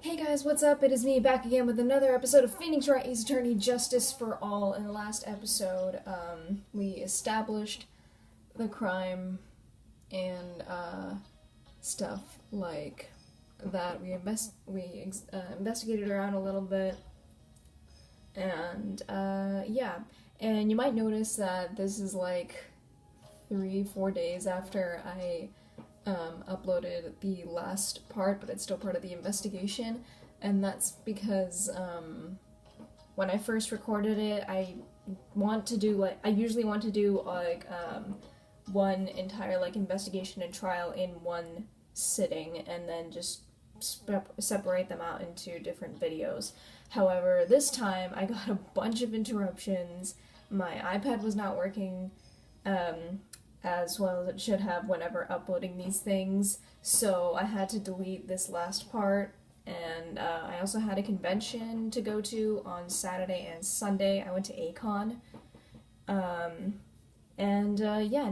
Hey guys, what's up? It is me back again with another episode of Phoenix Wright Ace Attorney Justice for All. In the last episode, we established the crime and stuff like that. We investigated around a little bit, and yeah. And you might notice that this is like 3-4 days after I uploaded the last part, but it's still part of the investigation, and that's because when I first recorded it, I usually want to do one entire investigation and trial in one sitting, and then just separate them out into different videos. However, this time I got a bunch of interruptions. My iPad was not working as well as it should have whenever uploading these things, so I had to delete this last part, and I also had a convention to go to on Saturday and Sunday. I went to A-Kon, yeah,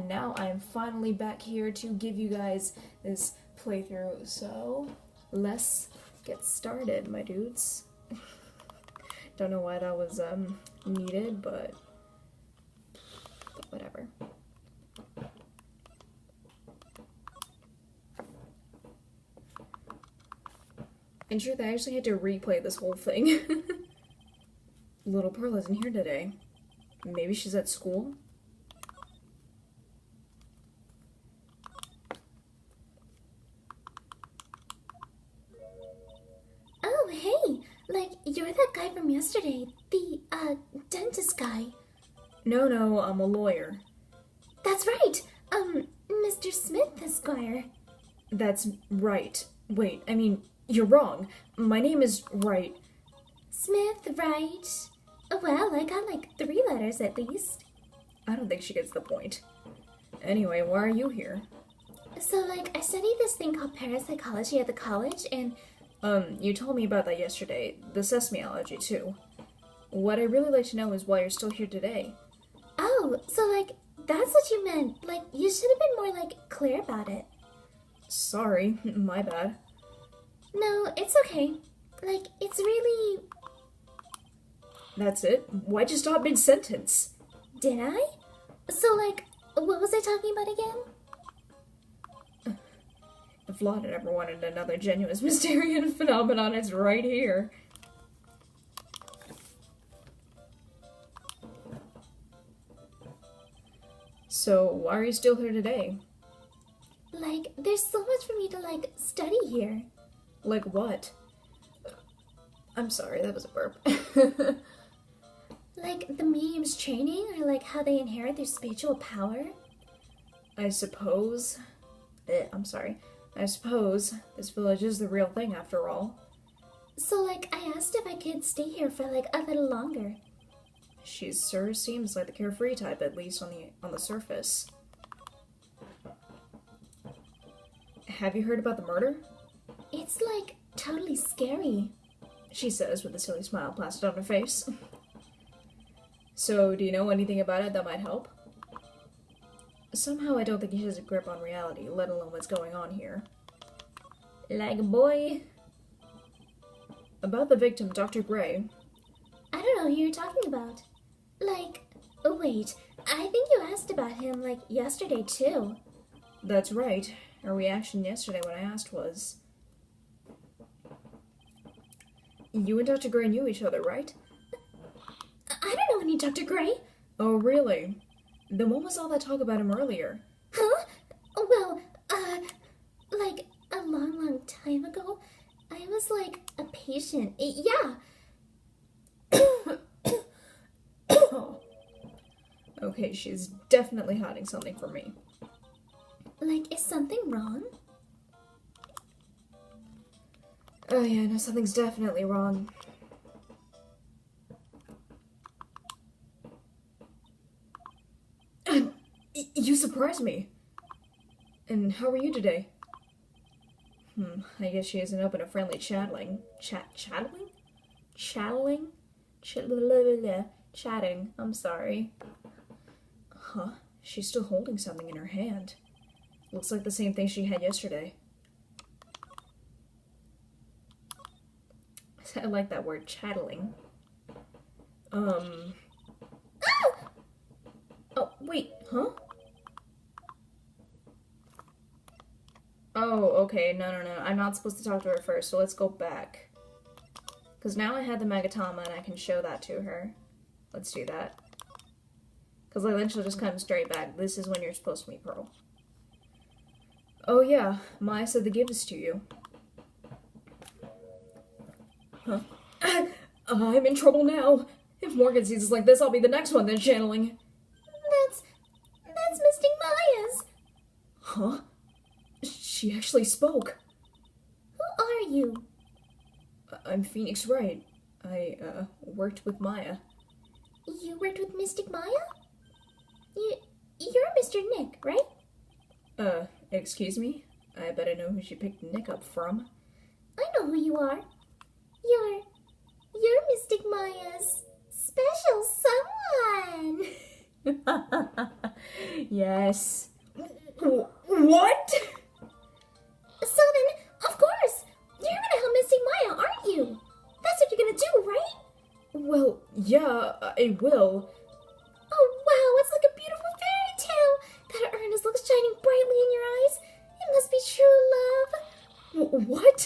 now I'm finally back here to give you guys this playthrough, so let's get started, my dudes. Don't know why that was needed, but whatever. In truth, I actually had to replay this whole thing. Little Pearl isn't here today. Maybe she's at school? Oh, hey! You're that guy from yesterday. The, dentist guy. No, I'm a lawyer. That's right! Mr. Smith, Esquire. That's right. Wait, I mean, you're wrong. My name is Wright. Smith, right? Well, I got 3 letters at least. I don't think she gets the point. Anyway, why are you here? So, I studied this thing called parapsychology at the college, and... You told me about that yesterday. The sesame allergy, too. What I'd really like to know is why you're still here today. Oh, so, that's what you meant. You should have been more, clear about it. Sorry, my bad. No, it's okay. It's really... That's it? Why'd you stop mid-sentence? Did I? So, what was I talking about again? If Lana ever wanted another genuine Mysterian phenomenon, it's right here. So, why are you still here today? There's so much for me to, study here. Like what? I'm sorry, that was a burp. The medium's training, or how they inherit their spiritual power? I suppose this village is the real thing after all. So, I asked if I could stay here for, a little longer. She sure seems like the carefree type, at least on the surface. Have you heard about the murder? It's, totally scary, she says with a silly smile plastered on her face. So, do you know anything about it that might help? Somehow I don't think he has a grip on reality, let alone what's going on here. Boy. About the victim, Dr. Gray. I don't know who you're talking about. Oh wait, I think you asked about him, yesterday too. That's right. Her reaction yesterday when I asked was... You and Dr. Gray knew each other, right? I don't know any Dr. Gray. Oh, really? Then what was all that talk about him earlier? Huh? Well, a long time ago, I was, a patient. Yeah. Okay, she's definitely hiding something from me. Is something wrong? Oh yeah, no, something's definitely wrong. You surprised me. And how are you today? I guess she isn't open to friendly chatting. Chatting, I'm sorry. Huh, she's still holding something in her hand. Looks like the same thing she had yesterday. I like that word, channeling. Ah! Oh, wait, huh? Oh, okay, no. I'm not supposed to talk to her first, so let's go back. Because now I have the Magatama and I can show that to her. Let's do that. Because then she'll just come straight back. This is when you're supposed to meet Pearl. Oh yeah, Maya said to give this to you. Huh? I'm in trouble now. If Morgan sees us like this, I'll be the next one then channeling. That's Mystic Maya's. Huh? She actually spoke. Who are you? I'm Phoenix Wright. I, worked with Maya. You worked with Mystic Maya? You're Mr. Nick, right? Excuse me? I bet I know who she picked Nick up from. I know who you are. You're Mystic Maya's special someone. Yes. What? So then, of course, you're gonna help Mystic Maya, aren't you? That's what you're gonna do, right? Well, yeah, I will. Oh wow, it's like a beautiful fairy tale. That earnest looks shining brightly in your eyes. It must be true love. What?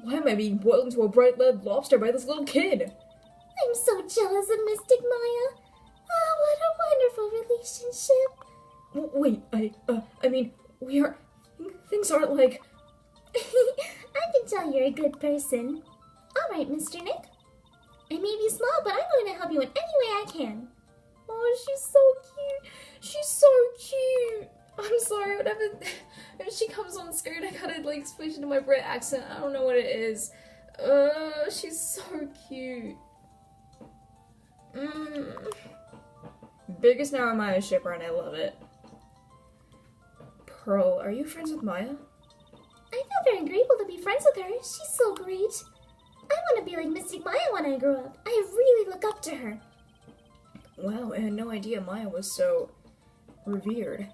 Why am I being boiled into a bright red lobster by this little kid? I'm so jealous of Mystic Maya. Oh, what a wonderful relationship. Wait, I mean, things aren't like... I can tell you're a good person. All right, Mr. Nick. I may be small, but I'm going to help you in any way I can. Oh, she's so cute. She's so cute. I'm sorry, whenever she comes on screen, I gotta, like, switch into my Brit accent. I don't know what it is. She's so cute. Biggest now Maya shipper, and I love it. Pearl, are you friends with Maya? I feel very grateful to be friends with her. She's so great. I want to be like Mystic Maya when I grow up. I really look up to her. Wow, I had no idea Maya was so revered.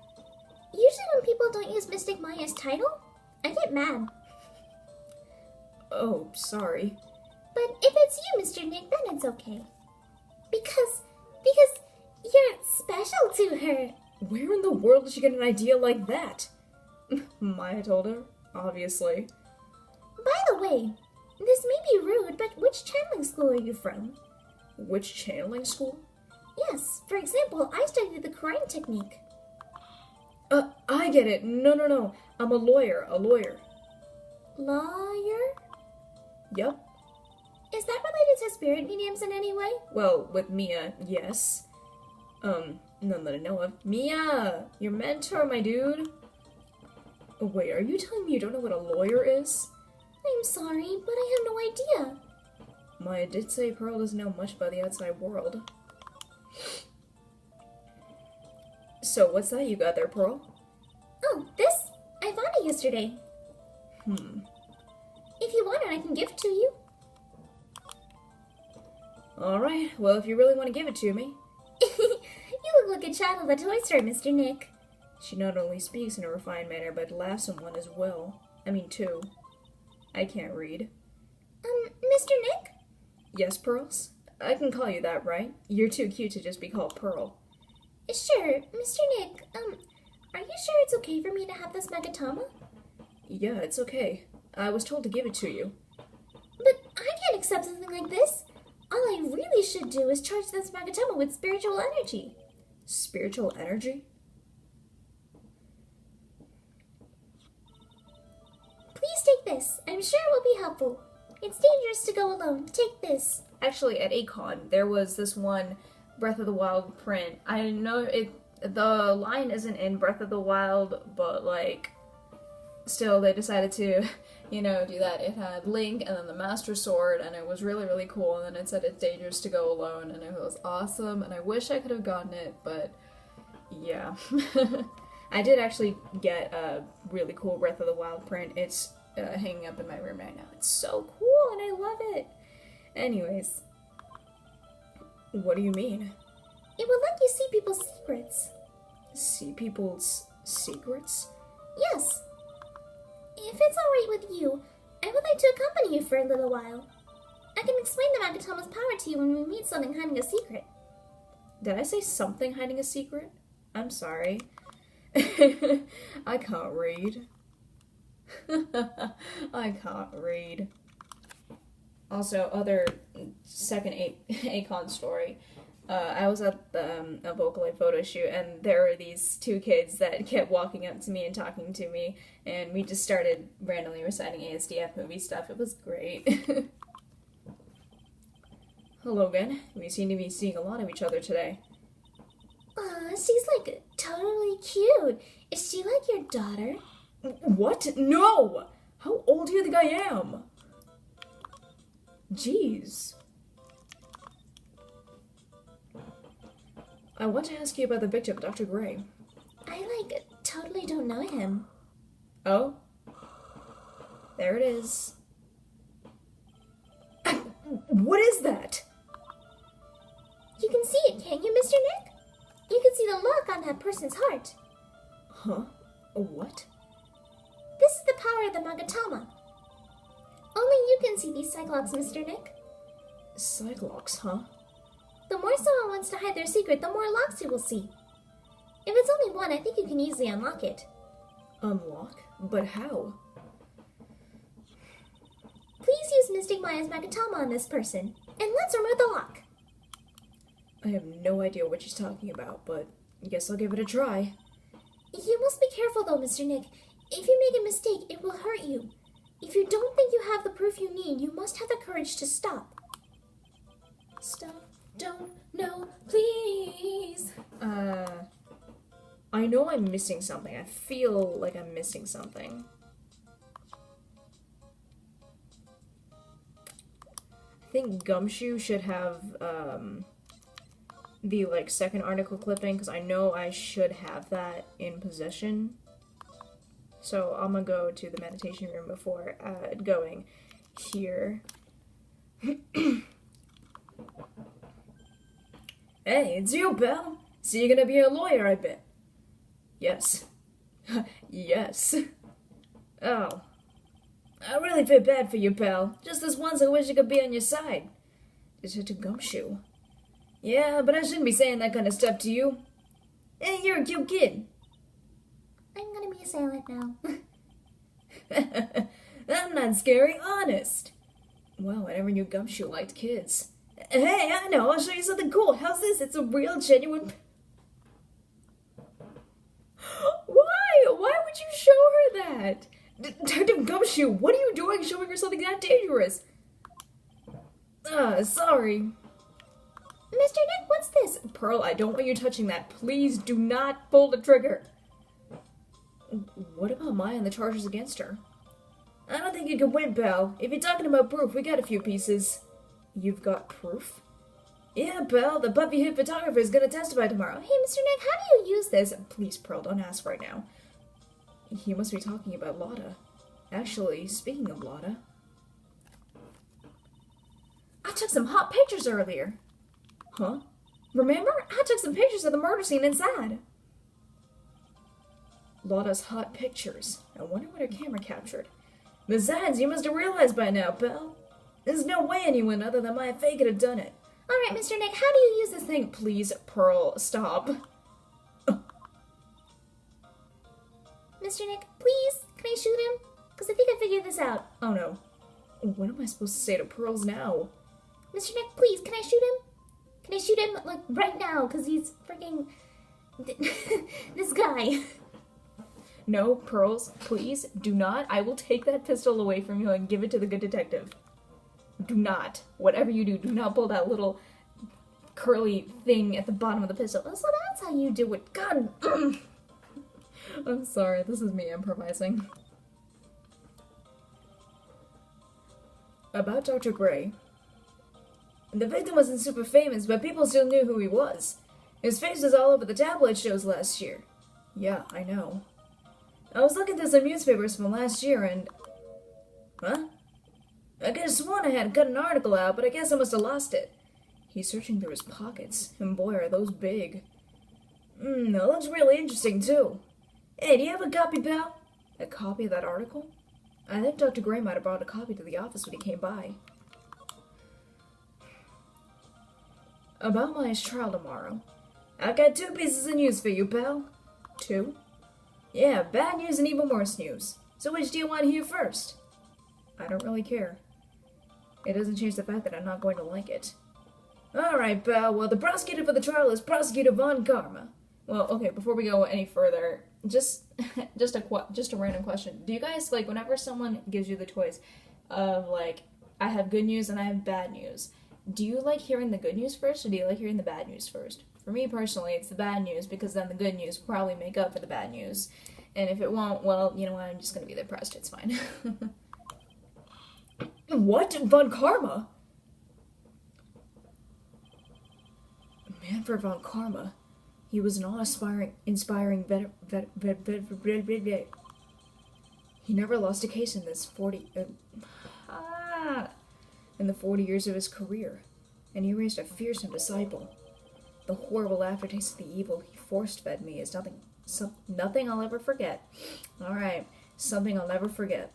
Usually when people don't use Mystic Maya's title, I get mad. Oh, sorry. But if it's you, Mr. Nick, then it's okay. Because you're special to her. Where in the world did she get an idea like that? Maya told her, obviously. By the way, this may be rude, but which channeling school are you from? Which channeling school? Yes, for example, I studied the crying technique. I get it. No. I'm a lawyer. Lawyer? Yup. Is that related to spirit mediums in any way? Well, with Mia, yes. None that I know of. Mia! Your mentor, my dude! Oh, wait, are you telling me you don't know what a lawyer is? I'm sorry, but I have no idea. Maya did say Pearl doesn't know much about the outside world. So, what's that you got there, Pearl? Oh, this? I found it yesterday. If you want it, I can give it to you. Alright, well, if you really want to give it to me. You look like a child of the toy store, Mr. Nick. She not only speaks in a refined manner, but laughs in one as well. I mean, two. I can't read. Mr. Nick? Yes, Pearls? I can call you that, right? You're too cute to just be called Pearl. Sure, Mr. Nick, are you sure it's okay for me to have this Magatama? Yeah, it's okay. I was told to give it to you. But I can't accept something like this. All I really should do is charge this Magatama with spiritual energy. Spiritual energy? Please take this. I'm sure it will be helpful. It's dangerous to go alone. Take this. Actually, at Acon, there was this one Breath of the Wild print. I know the line isn't in Breath of the Wild, but, like, still they decided to, do that. It had Link and then the Master Sword, and it was really, really cool, and then it said it's dangerous to go alone, and it was awesome, and I wish I could have gotten it, but yeah. I did actually get a really cool Breath of the Wild print. It's hanging up in my room right now. It's so cool, and I love it. Anyways. What do you mean? It will let you see people's secrets. See people's secrets? Yes. If it's alright with you, I would like to accompany you for a little while. can explain the Magatoma's power to you when we meet something hiding a secret. Did I say something hiding a secret? I'm sorry. I can't read. I can't read. Also, other second Akon story. I was at a Vocaloid photo shoot, and there were these two kids that kept walking up to me and talking to me, and we just started randomly reciting ASDF movie stuff. It was great. Hello again. We seem to be seeing a lot of each other today. She's like totally cute. Is she like your daughter? What? No! How old do you think I am? Jeez. I want to ask you about the victim, Dr. Gray. I totally don't know him. Oh? There it is. What is that? You can see it, can't you, Mr. Nick? You can see the look on that person's heart. Huh? What? This is the power of the Magatama. Only you can see these Cyclops, Mr. Nick. Cyclops, huh? The more someone wants to hide their secret, the more locks you will see. If it's only one, I think you can easily unlock it. Unlock? But how? Please use Mystic Maya's Magatama on this person, and let's remove the lock. I have no idea what she's talking about, but I guess I'll give it a try. You must be careful though, Mr. Nick. If you make a mistake, it will hurt you. If you don't think you have the proof you need, you must have the courage to stop. Stop. Don't. No. Please. I know I'm missing something. I feel like I'm missing something. I think Gumshoe should have, the, second article clipping, because I know I should have that in possession. So I'm gonna go to the meditation room before, going here. Hey, it's you, Belle. So you're gonna be a lawyer, I bet. Yes. Yes. Oh. I really feel bad for you, pal. Just this once I wish I could be on your side. Detective Gumshoe. Yeah, but I shouldn't be saying that kind of stuff to you. Hey, you're a cute kid. I'm gonna be a sailor now. I'm not scary, honest. Wow, I never knew Gumshoe liked kids. Hey, I know, I'll show you something cool. How's this? It's a real, genuine... Why would you show her that? Detective Gumshoe, what are you doing showing her something that dangerous? Sorry. Mr. Nick, what's this? Pearl, I don't want you touching that. Please do not pull the trigger. What about Maya and the charges against her? I don't think you can win, pal. If you're talking about proof, we got a few pieces. You've got proof? Yeah, pal, the puppy hit photographer is gonna testify tomorrow. Hey, Mr. Nick, how do you use this? Please, Pearl, don't ask right now. He must be talking about Lotta. Actually, speaking of Lotta... I took some hot pictures earlier. Huh? Remember? I took some pictures of the murder scene inside. Lotta's hot pictures. I wonder what her camera captured. Besides, you must have realized by now, pal. There's no way anyone other than my fake could have done it. Alright, Mr. Nick, how do you use this thing? Please, Pearl, stop. Mr. Nick, please, can I shoot him? Because I think I figured this out. Oh no. What am I supposed to say to Pearls now? Mr. Nick, please, can I shoot him? Can I shoot him, right now? Because he's freaking... this guy. No, Pearls, please, do not. I will take that pistol away from you and give it to the good detective. Do not. Whatever you do, do not pull that little curly thing at the bottom of the pistol. So that's how you do it. God. I'm sorry, this is me improvising. About Dr. Gray. The victim wasn't super famous, but people still knew who he was. His face was all over the tabloid shows last year. Yeah, I know. I was looking through some newspapers from last year and... Huh? I could have sworn I had cut an article out, but I guess I must have lost it. He's searching through his pockets, and boy, are those big. That looks really interesting, too. Hey, do you have a copy, pal? A copy of that article? I think Dr. Gray might have brought a copy to the office when he came by. About my trial tomorrow. I've got 2 pieces of news for you, pal. 2? Yeah, bad news and even worse news. So which do you want to hear first? I don't really care. It doesn't change the fact that I'm not going to like it. Alright, pal. Well, the prosecutor for the trial is Prosecutor Von Karma. Well, okay, before we go any further, just a random question. Do you guys, like, whenever someone gives you the choice of, like, I have good news and I have bad news, do you like hearing the good news first, or do you like hearing the bad news first? For me, personally, it's the bad news, because then the good news will probably make up for the bad news. And if it won't, well, you know what, I'm just gonna be depressed, it's fine. What? Von Karma? Manfred Von Karma. He was an awe-inspiring vet. He never lost a case in the 40 years of his career, and he raised a fearsome disciple. The horrible aftertaste of the evil he force-fed me is nothing I'll ever forget. Alright, something I'll never forget.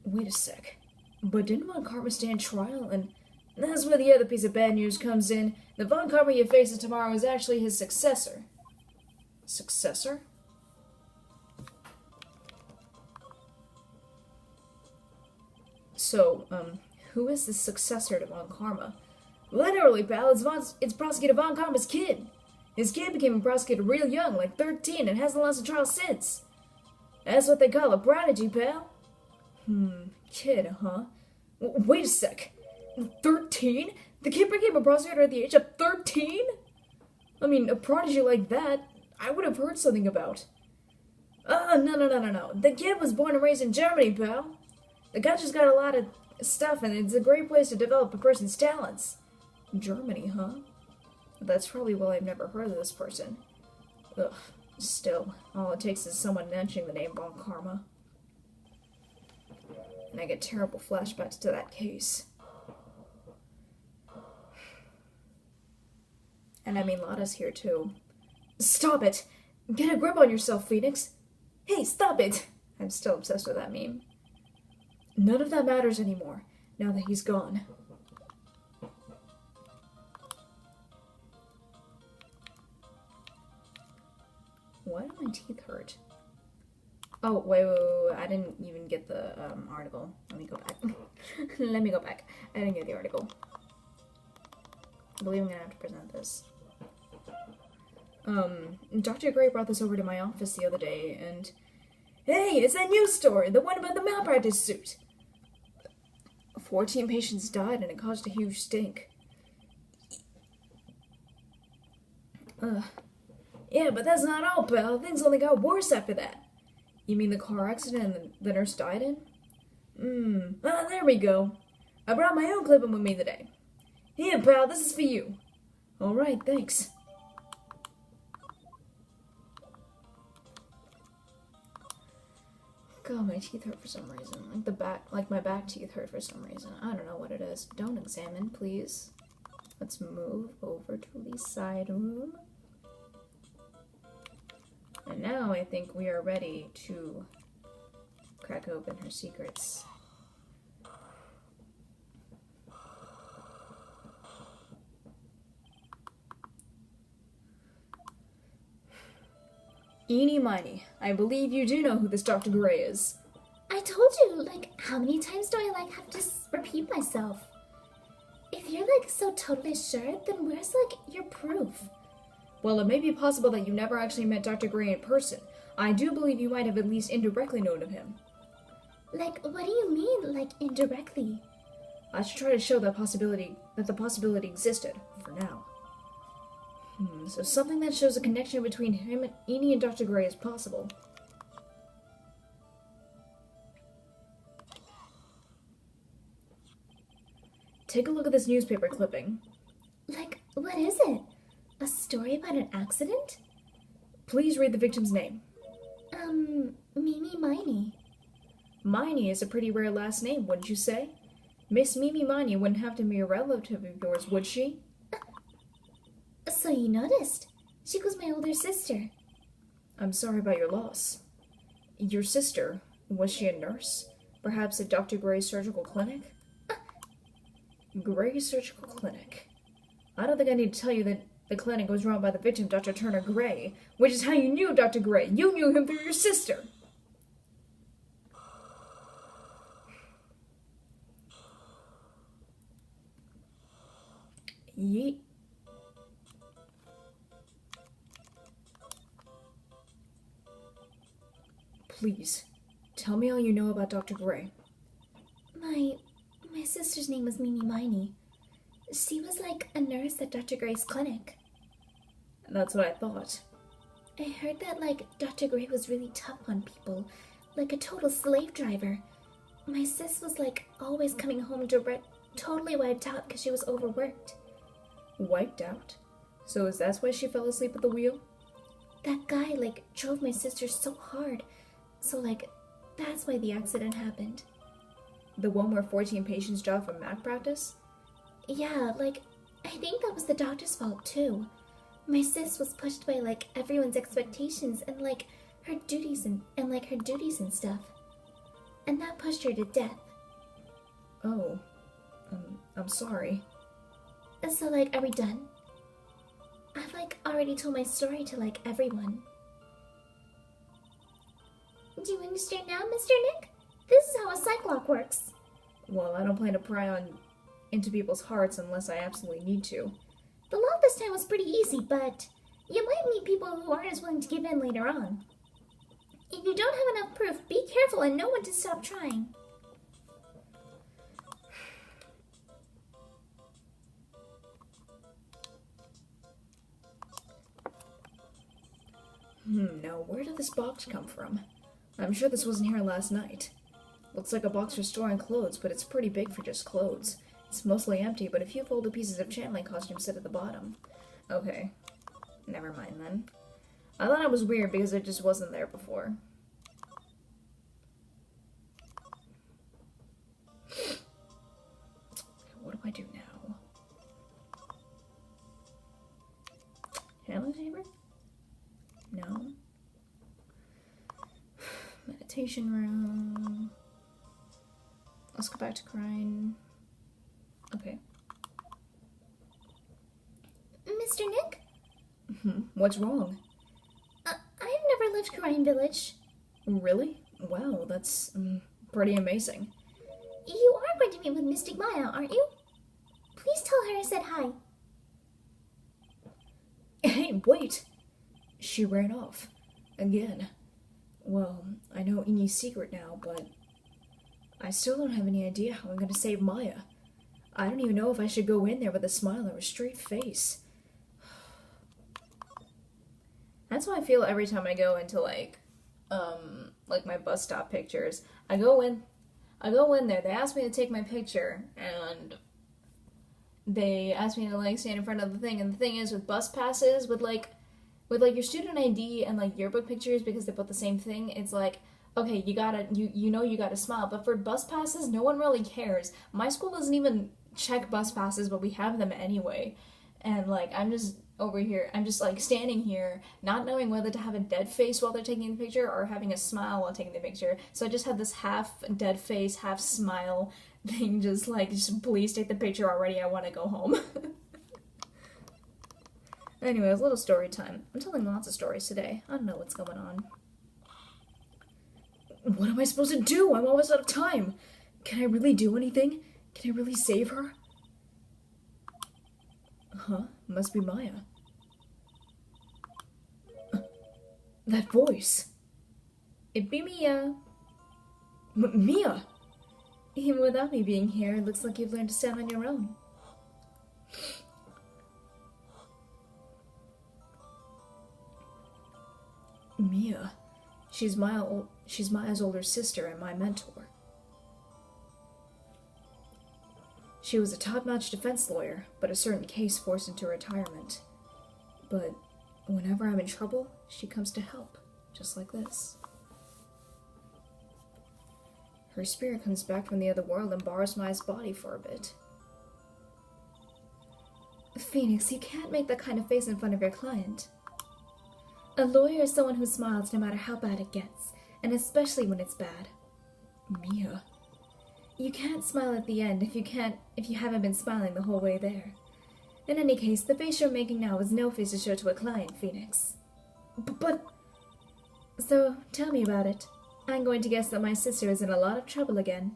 Wait a sec. But didn't Von Karma stand trial? And that's where the other piece of bad news comes in. The Von Karma you faces tomorrow is actually his successor. Successor? So, who is the successor to Von Karma? Literally, pal, it's Prosecutor Von Karma's kid. His kid became a prosecutor real young, like 13, and hasn't lost a trial since. That's what they call a prodigy, pal. Kid, huh? Wait a sec. 13? The kid became a prosecutor at the age of 13? I mean, a prodigy like that, I would have heard something about. No. The kid was born and raised in Germany, pal. The country's got a lot of stuff, and it's a great place to develop a person's talents. Germany, huh? That's probably why I've never heard of this person. Ugh, still, all it takes is someone mentioning the name Von Karma. And I get terrible flashbacks to that case. And I mean, Lotta's here too. Stop it! Get a grip on yourself, Phoenix! Hey, stop it! I'm still obsessed with that meme. None of that matters anymore, now that he's gone. Why do my teeth hurt? Oh, wait, I didn't even get the article. Let me go back. Let me go back. I didn't get the article. I believe I'm gonna have to present this. Dr. Gray brought this over to my office the other day, and... Hey, it's that news story! The one about the malpractice suit! 14 patients died, and it caused a huge stink. Yeah, but that's not all, pal. Things only got worse after that. You mean the car accident the nurse died in? There we go. I brought my own clipping with me today. Here, pal, this is for you. Alright, thanks. God, my teeth hurt for some reason. Like my back teeth hurt for some reason. I don't know what it is. Don't examine, please. Let's move over to the side room. And now I think we are ready to crack open her secrets. Eenie Miney, I believe you do know who this Dr. Gray is. I told you, like, how many times do I, have to repeat myself? If you're, so totally sure, then where's, your proof? Well, it may be possible that you never actually met Dr. Gray in person. I do believe you might have at least indirectly known of him. What do you mean, indirectly? I should try to show that the possibility existed, for now. So something that shows a connection between him and Eenie and Dr. Gray is possible. Take a look at this newspaper clipping. What is it? A story about an accident? Please read the victim's name. Mimi Miney. Miney is a pretty rare last name, wouldn't you say? Miss Mimi Miney wouldn't have to be a relative of yours, would she? So you noticed. She was my older sister. I'm sorry about your loss. Your sister, was she a nurse? Perhaps at Dr. Gray's surgical clinic? Gray Surgical Clinic. I don't think I need to tell you that the clinic was run by the victim, Dr. Turner Gray, which is how you knew Dr. Gray. You knew him through your sister. Yeet. Please, tell me all you know about Dr. Gray. My sister's name was Mimi Miney. She was like a nurse at Dr. Gray's clinic. That's what I thought. I heard that, like, Dr. Gray was really tough on people, like a total slave driver. My sis was, like, always coming home totally wiped out because she was overworked. Wiped out? So is that why she fell asleep at the wheel? That guy, like, drove my sister so hard. So, like, that's why the accident happened. The one where 14 patients dropped from math practice? Yeah, like, I think that was the doctor's fault, too. My sis was pushed by, like, everyone's expectations and, like, her duties and her duties and stuff. And that pushed her to death. Oh. I'm sorry. So, like, are we done? I've, like, already told my story to, like, everyone. Do you understand now, Mr. Nick? This is how a cyclock works. Well, I don't plan to pry into people's hearts unless I absolutely need to. The law this time was pretty easy, but you might meet people who aren't as willing to give in later on. If you don't have enough proof, be careful and know when to stop trying. Now where did this box come from? I'm sure this wasn't here last night. Looks like a box for storing clothes, but it's pretty big for just clothes. It's mostly empty, but a few folded pieces of channeling costumes sit at the bottom. Okay. Never mind then. I thought it was weird because it just wasn't there before. What do I do now? Channeling chamber? No. Meditation room. Let's go back to crying. Okay. Mr. Nick? What's wrong? I've never left Crying Village. Really? Wow, that's pretty amazing. You are going to meet with Mystic Maya, aren't you? Please tell her I said hi. Hey, wait! She ran off. Again. Well, I know Iny's secret now, but I still don't have any idea how I'm going to save Maya. I don't even know if I should go in there with a smile or a straight face. That's how I feel every time I go into, like my bus stop pictures. I go in there, they ask me to take my picture, and they ask me to, like, stand in front of the thing, and the thing is, with bus passes, with your student ID and, like, yearbook pictures, because they put the same thing, it's like, okay, you gotta smile, but for bus passes, no one really cares. My school doesn't even check bus passes, but we have them anyway, and, like, I'm just over here, I'm just, like, standing here, not knowing whether to have a dead face while they're taking the picture, or having a smile while taking the picture, so I just have this half dead face, half smile thing, just please take the picture already, I want to go home. Anyways, little story time. I'm telling lots of stories today. I don't know what's going on. What am I supposed to do? I'm almost out of time. Can I really do anything? Can I really save her? Huh? Must be Maya. That voice. It be Mia. Mia! Even without me being here, it looks like you've learned to stand on your own. Mia. She's Maya's older sister and my mentor. She was a top-notch defense lawyer, but a certain case forced into retirement. But whenever I'm in trouble, she comes to help, just like this. Her spirit comes back from the other world and borrows Maya's body for a bit. Phoenix, you can't make that kind of face in front of your client. A lawyer is someone who smiles no matter how bad it gets, and especially when it's bad. Mia, You can't smile at the end if you haven't been smiling the whole way there. In any case, the face you're making now is no face to show to a client, Phoenix. But... So, tell me about it. I'm going to guess that my sister is in a lot of trouble again.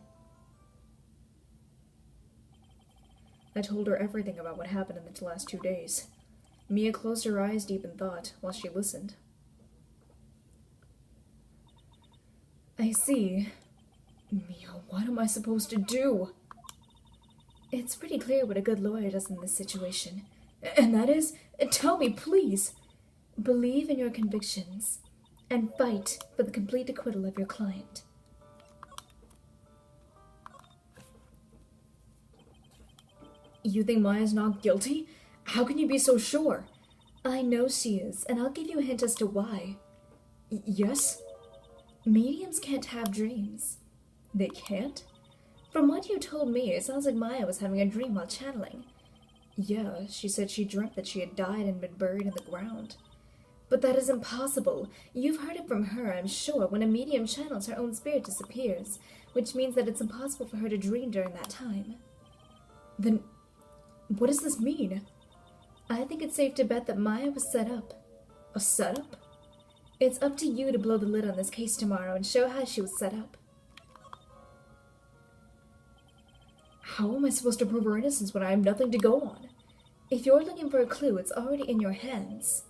I told her everything about what happened in the last 2 days. Mia closed her eyes deep in thought while she listened. I see. Mia, what am I supposed to do? It's pretty clear what a good lawyer does in this situation. And that is, tell me, please. Believe in your convictions and fight for the complete acquittal of your client. You think Maya's not guilty? How can you be so sure? I know she is, and I'll give you a hint as to why. Yes? Mediums can't have dreams. They can't? From what you told me, it sounds like Maya was having a dream while channeling. Yeah, she said she dreamt that she had died and been buried in the ground. But that is impossible. You've heard it from her, I'm sure. When a medium channels, her own spirit disappears, which means that it's impossible for her to dream during that time. Then, what does this mean? I think it's safe to bet that Maya was set up. A setup? It's up to you to blow the lid on this case tomorrow and show how she was set up. How am I supposed to prove her innocence when I have nothing to go on? If you're looking for a clue, it's already in your hands.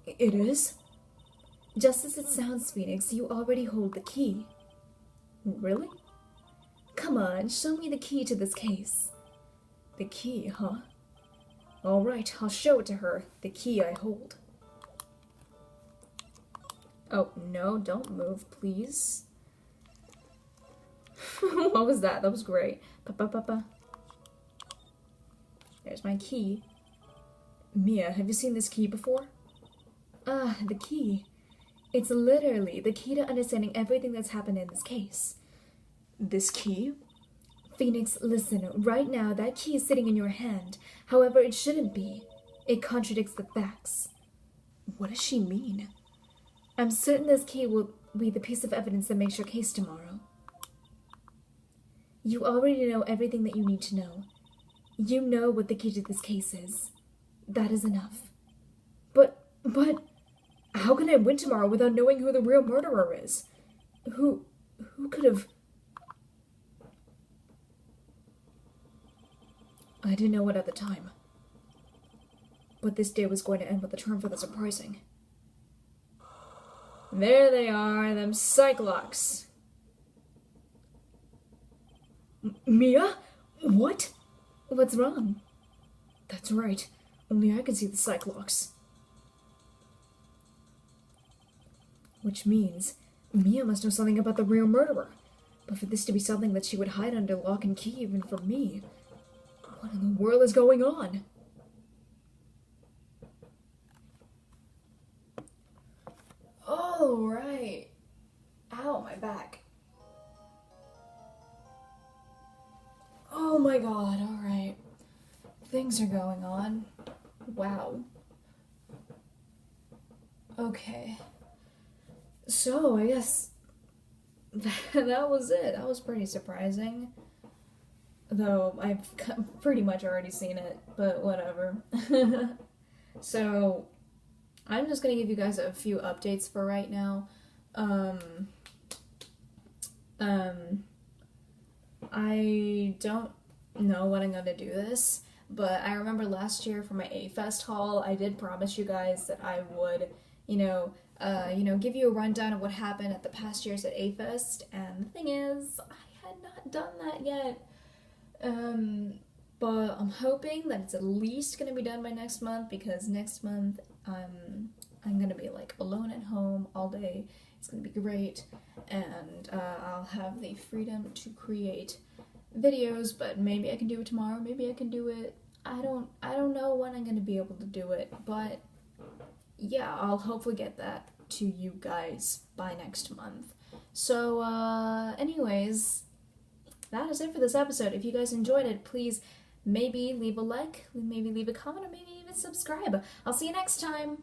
It is? Just as it sounds, Phoenix, you already hold the key. Really? Come on, show me the key to this case. The key, huh? All right, I'll show it to her. The key I hold. Oh, no, don't move, please. What was that? That was great. Pa-pa-pa-pa. There's my key. Mia, have you seen this key before? Ah, the key. It's literally the key to understanding everything that's happened in this case. This key? Phoenix, listen, right now that key is sitting in your hand. However, it shouldn't be. It contradicts the facts. What does she mean? I'm certain this key will be the piece of evidence that makes your case tomorrow. You already know everything that you need to know. You know what the key to this case is. That is enough. But, how can I win tomorrow without knowing who the real murderer is? Who could have... I didn't know it at the time. But this day was going to end with a turn for the surprising. There they are, them Cyclops. Mia? What? What's wrong? That's right. Only I can see the Cyclops. Which means Mia must know something about the real murderer. But for this to be something that she would hide under lock and key even from me, what in the world is going on? Oh, right. Ow, my back. Oh my god, alright. Things are going on. Wow. Okay. So, I guess that was it. That was pretty surprising. Though, I've pretty much already seen it, but whatever. So, I'm just gonna give you guys a few updates for right now. I don't know when I'm gonna do this, but I remember last year for my A-Fest haul, I did promise you guys that I would, give you a rundown of what happened at the past years at A-Fest, and the thing is, I had not done that yet. But I'm hoping that it's at least gonna be done by next month, because next month I'm gonna be like alone at home all day. It's gonna be great, and I'll have the freedom to create videos. But maybe I can do it tomorrow. Maybe I can do it. I don't know when I'm gonna be able to do it, but yeah, I'll hopefully get that to you guys by next month. So, anyways, that is it for this episode. If you guys enjoyed it, please maybe leave a like, maybe leave a comment, or maybe even subscribe. I'll see you next time.